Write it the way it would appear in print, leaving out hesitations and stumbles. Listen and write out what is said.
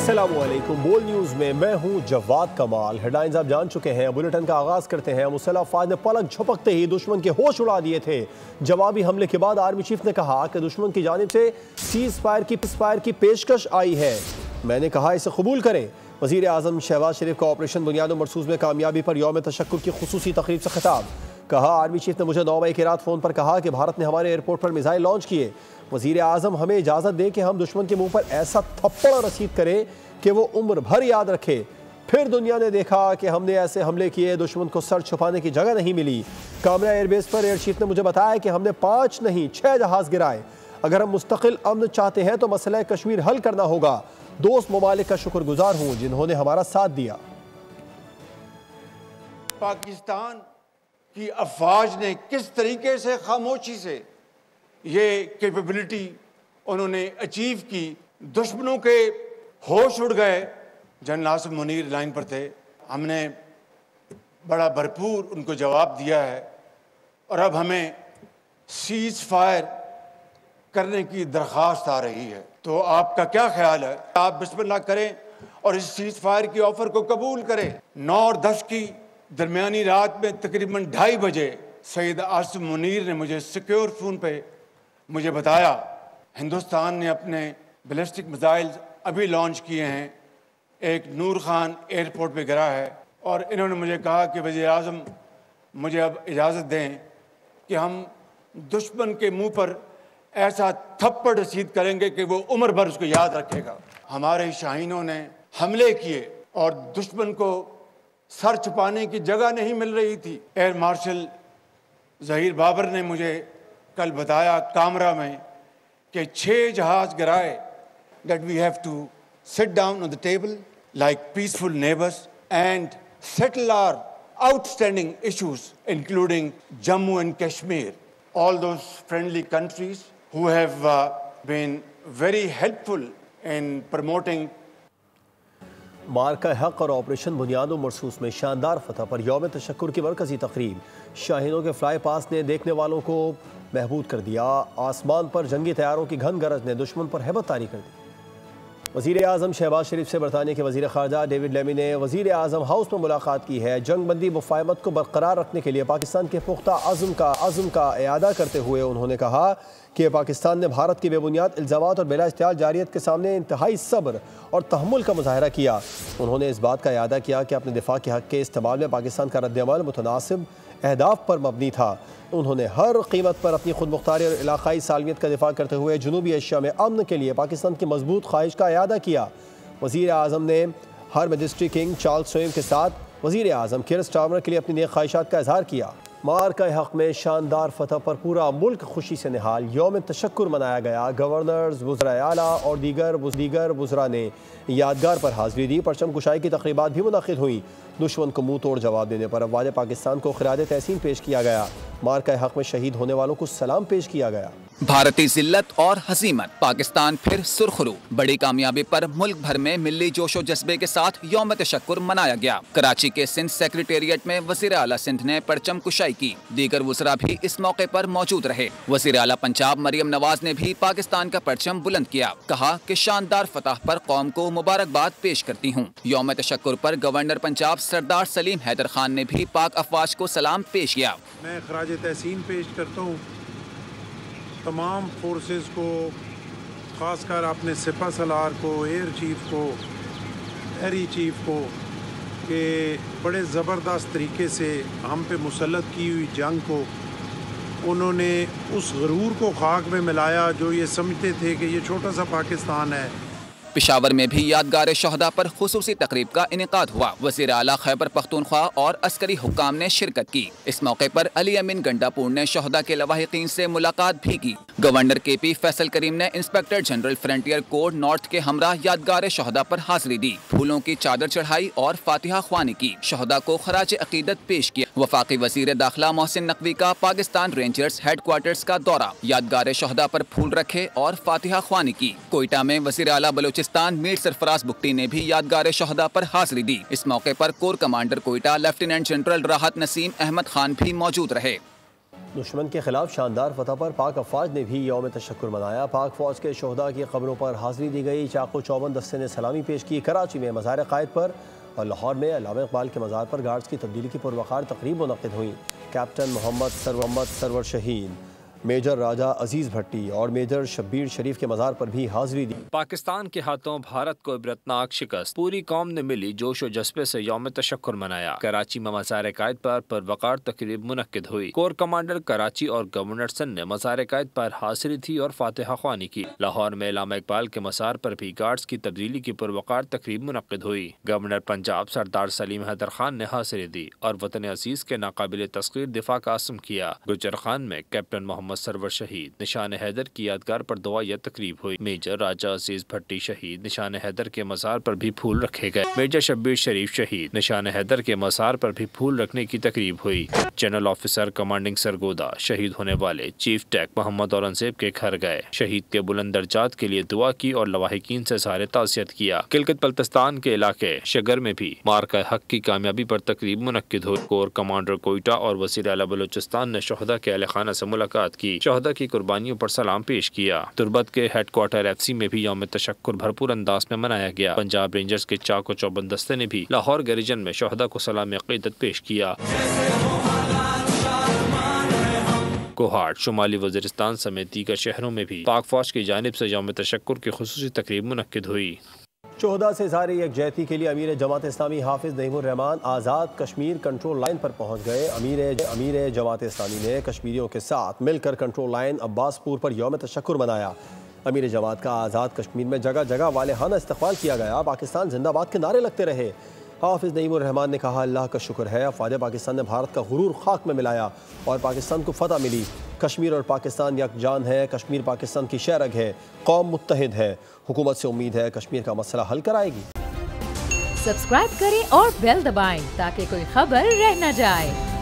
السلام علیکم۔ بول نیوز میں میں ہوں جواد کمال۔ ہیڈلائنز آپ جان چکے ہیں، بلیٹن کا آغاز کرتے ہیں۔ مسلح افواج نے پلک جھپکتے ہی دشمن کے ہوش اڑا دیے تھے۔ جوابی حملے کے بعد آرمی چیف نے کہا کہ دشمن کی جانب سے سیز فائر کی پیشکش آئی ہے، میں نے کہا اسے قبول کریں۔ وزیر اعظم شہباز شریف کا آپریشن بنیاد و مرصوص میں کامیابی پر یوم تشکر کی خصوصی تقریب سے خطاب۔ کہا آرمی چیف نے مجھے 9 مئی کی رات فون پر کہا کہ بھارت نے ہمارے ایئرپورٹ پر میزائل لانچ کیے۔ وزیر اعظم ہمیں اجازت دیں کہ ہم دشمن کے منہ پر ایسا تھپڑ رسید کریں کہ وہ عمر بھر یاد رکھے۔ پھر دنیا نے دیکھا کہ ہم نے ایسے حملے کیے، دشمن کو سر چھپانے کی جگہ نہیں ملی۔ کامرا ایئر بیس پر ایئر چیف نے مجھے بتایا کہ ہم نے 5 نہیں 6 جہاز گرائے۔ اگر ہم مستقل امن چاہتے ہیں تو مسئلہ کشمیر حل کرنا ہوگا۔ دوست ممالک کا شکر گزار ہوں جنہوں نے ہمارا ساتھ دیا۔ پاکستان کی افواج نے کس طریقے سے خاموشی سے یہ کیپیبلٹی انہوں نے اچیو کی، دشمنوں کے ہوش اڑ گئے۔ جنرل آصم منیر لائن پر تھے، ہم نے بڑا بھرپور ان کو جواب دیا ہے، اور اب ہمیں سیز فائر کرنے کی درخواست آ رہی ہے۔ تو آپ کا کیا خیال ہے؟ آپ بسم اللہ کریں اور اس سیز فائر کی آفر کو قبول کریں۔ 9 اور 10 کی درمیانی رات میں تقریباً 2:30 بجے سید آصم منیر نے مجھے سیکیور فون پہ مجھے بتایا ہندوستان نے اپنے بیلسٹک میزائل ابھی لانچ کیے ہیں، ایک نور خان ایئرپورٹ پہ گرا ہے، اور انہوں نے مجھے کہا کہ وزیر اعظم مجھے اب اجازت دیں کہ ہم دشمن کے منہ پر ایسا تھپڑ رسید کریں گے کہ وہ عمر بھر اس کو یاد رکھے گا۔ ہمارے شاہینوں نے حملے کیے اور دشمن کو سر چھپانے کی جگہ نہیں مل رہی تھی۔ ایئر مارشل ظہیر بابر نے مجھے کل بتایا کامرا میں کہ 6 جہاز گرائے، that we have to sit down on the table like peaceful neighbors and settle our outstanding issues, including Jammu and Kashmir. All those friendly countries who have been very helpful in promoting مارکہ حق اور operation بنیاد و مرصوص میں شاندار فتح پر یوم تشکر کی مرکزی تقریب۔ شاہینوں کے فلائی پاس نے دیکھنے والوں کو محبود کر دیا۔ آسمان پر جنگی طیاروں کی گھن گرج نے دشمن پر ہیبت طاری کر دی۔ وزیر اعظم شہباز شریف سے برطانیہ کے وزیر خارجہ ڈیوڈ لیمی نے وزیر اعظم ہاؤس میں ملاقات کی ہے۔ جنگ بندی مفاہمت کو برقرار رکھنے کے لیے پاکستان کے پختہ عزم کا اعادہ کرتے ہوئے انہوں نے کہا کہ پاکستان نے بھارت کی بے بنیاد الزامات اور بلا اشتعال جارحیت کے سامنے انتہائی صبر اور تحمل کا مظاہرہ کیا۔ انہوں نے اس بات کا اعادہ کیا کہ اپنے دفاع کے حق کے استعمال میں پاکستان کا رد عمل متناسب اہداف پر مبنی تھا۔ انہوں نے ہر قیمت پر اپنی خود مختاری اور علاقائی سالمیت کا دفاع کرتے ہوئے جنوبی ایشیا میں امن کے لیے پاکستان کی مضبوط خواہش کا اعادہ کیا۔ وزیر اعظم نے ہر میجسٹری کنگ چارلس سوئم کے ساتھ وزیر اعظم کیئر سٹارمر کے لیے اپنی نیک خواہشات کا اظہار کیا۔ مارکہ حق میں شاندار فتح پر پورا ملک خوشی سے نہال۔ یوم تشکر منایا گیا۔ گورنرز، وزرائے اعلیٰ اور دیگر وزراء نے یادگار پر حاضری دی۔ پرچم کشائی کی تقریبات بھی منعقد ہوئیں۔ دشمن کو منہ توڑ جواب دینے پر افواج پاکستان کو خراج تحسین پیش کیا گیا۔ مارکہ حق میں شہید ہونے والوں کو سلام پیش کیا گیا۔ بھارتی ذلت اور ہزیمت، پاکستان پھر سرخرو۔ بڑی کامیابی پر ملک بھر میں ملی جوش و جذبے کے ساتھ یوم تشکر منایا گیا۔ کراچی کے سندھ سیکریٹریٹ میں وزیر اعلیٰ سندھ نے پرچم کشائی کی۔ دیگر وزراء بھی اس موقع پر موجود رہے۔ وزیر اعلیٰ پنجاب مریم نواز نے بھی پاکستان کا پرچم بلند کیا۔ کہا کہ شاندار فتح پر قوم کو مبارکباد پیش کرتی ہوں۔ یوم تشکر پر گورنر پنجاب سردار سلیم حیدر خان نے بھی پاک افواج کو سلام پیش کیا۔ میں خراج تحسین پیش کرتا ہوں تمام فورسز کو، خاص کر اپنے سپہ سالار کو، ایئر چیف کو، ایری چیف کو، کہ بڑے زبردست طریقے سے ہم پہ مسلط کی ہوئی جنگ کو انہوں نے اس غرور کو خاک میں ملایا جو یہ سمجھتے تھے کہ یہ چھوٹا سا پاکستان ہے۔ پشاور میں بھی یادگار شہداء پر خصوصی تقریب کا انعقاد ہوا۔ وزیر اعلیٰ خیبر پختونخوا اور عسکری حکام نے شرکت کی۔ اس موقع پر علی امین گنڈاپور نے شہداء کے لواحقین سے ملاقات بھی کی۔ گورنر کے پی فیصل کریم نے انسپکٹر جنرل فرنٹیئر کوڈ نارتھ کے ہمراہ یادگار شہداء پر حاضری دی، پھولوں کی چادر چڑھائی اور فاتحہ خوانی کی، شہداء کو خراج عقیدت پیش کیا۔ وفاقی وزیر داخلہ محسن نقوی کا پاکستان رینجرز ہیڈ کوارٹرز کا دورہ، یادگار شہداء پر پھول رکھے اور فاتحہ خوانی کی۔ کوئٹہ میں وزیر اعلیٰ بلوچستان میر سرفراز بگٹی نے بھی یادگار شہداء پر حاضری دی۔ اس موقع پر corps commander Quetta lieutenant general Rahat Naseem Ahmed Khan بھی موجود رہے۔ دشمن کے خلاف شاندار فتح پر پاک افواج نے بھی یوم تشکر منایا۔ پاک فوج کے شہداء کی قبروں پر حاضری دی گئی۔ چاقو چوبند دستے نے سلامی پیش کی۔ کراچی میں مزار قائد پر اور لاہور میں علامہ اقبال کے مزار پر گارڈز کی تبدیلی کی پروقار تقریب منعقد ہوئی۔ کیپٹن محمد سرور شہین، میجر راجہ عزیز بھٹی اور میجر شبیر شریف کے مزار پر بھی حاضری دی۔ پاکستان کے ہاتھوں بھارت کو عبرتناک شکست، پوری قوم نے ملی جوش و جذبے سے یوم تشکر منایا۔ کراچی میں مزار قائد پر پروقار تقریب منعقد ہوئی۔ کور کمانڈر کراچی اور گورنر سندھ نے مزار قائد پر حاضری تھی اور فاتحہ خوانی کی۔ لاہور میں علامہ اقبال کے مزار پر بھی گارڈز کی تبدیلی کی پروقار تقریب منعقد ہوئی۔ گورنر پنجاب سردار سلیم حیدر خان نے حاضری دی اور وطن عزیز کے ناقابل تسخیر دفاع کا عزم کیا۔ گجر خان میں کیپٹن محمد سرور شہید نشان حیدر کی یادگار پر دعائیہ تقریب ہوئی۔ میجر راجہ عزیز بھٹی شہید نشان حیدر کے مزار پر بھی پھول رکھے گئے۔ میجر شبیر شریف شہید نشان حیدر کے مزار پر بھی پھول رکھنے کی تقریب ہوئی۔ جنرل آفیسر کمانڈنگ سرگودا شہید ہونے والے چیف ٹیک محمد اورنگزیب کے گھر گئے، شہید کے بلند درجات کے لیے دعا کی اور لواحقین سے اظہار تعزیت کیا۔ گلگت بلتستان کے علاقے شگر میں بھی مارکہ حق کی کامیابی پر تقریب منعقد ہوئی۔ کور کمانڈر کوئٹہ اور وزیر اعلیٰ بلوچستان نے شہداء کے اہل خانہ سے ملاقات کی، شہداء کی قربانیوں پر سلام پیش کیا۔ تربت کے ہیڈ کوارٹر ایف سی میں بھی یوم تشکر بھرپور انداز میں منایا گیا۔ پنجاب رینجرز کے چاقو چوبند دستے نے بھی لاہور گریجن میں شہداء کو سلام عقیدت پیش کیا۔ کوہاٹ، شمالی وزیرستان سمیت دیگر شہروں میں بھی پاک فوج کی جانب سے یوم تشکر کی خصوصی تقریب منعقد ہوئی۔ شہداء سے اظہار یکجہتی کے لیے امیر جماعت اسلامی حافظ نعیم الرحمان آزاد کشمیر کنٹرول لائن پر پہنچ گئے۔ امیر جماعت اسلامی نے کشمیریوں کے ساتھ مل کر کنٹرول لائن عباس پور پر یوم تشکر منایا۔ امیر جماعت کا آزاد کشمیر میں جگہ جگہ والہانہ استقبال کیا گیا۔ پاکستان زندہ باد کے نعرے لگتے رہے۔ حافظ نعیم الرحمان نے کہا، اللہ کا شکر ہے، افواج پاکستان نے بھارت کا غرور خاک میں ملایا اور پاکستان کو فتح ملی۔ کشمیر اور پاکستان یکجان ہے، کشمیر پاکستان کی شہرگ ہے، قوم متحد ہے۔ حکومت سے امید ہے کشمیر کا مسئلہ حل کرائے گی۔ سبسکرائب کریں اور بیل دبائیں تاکہ کوئی خبر رہ نہ جائے۔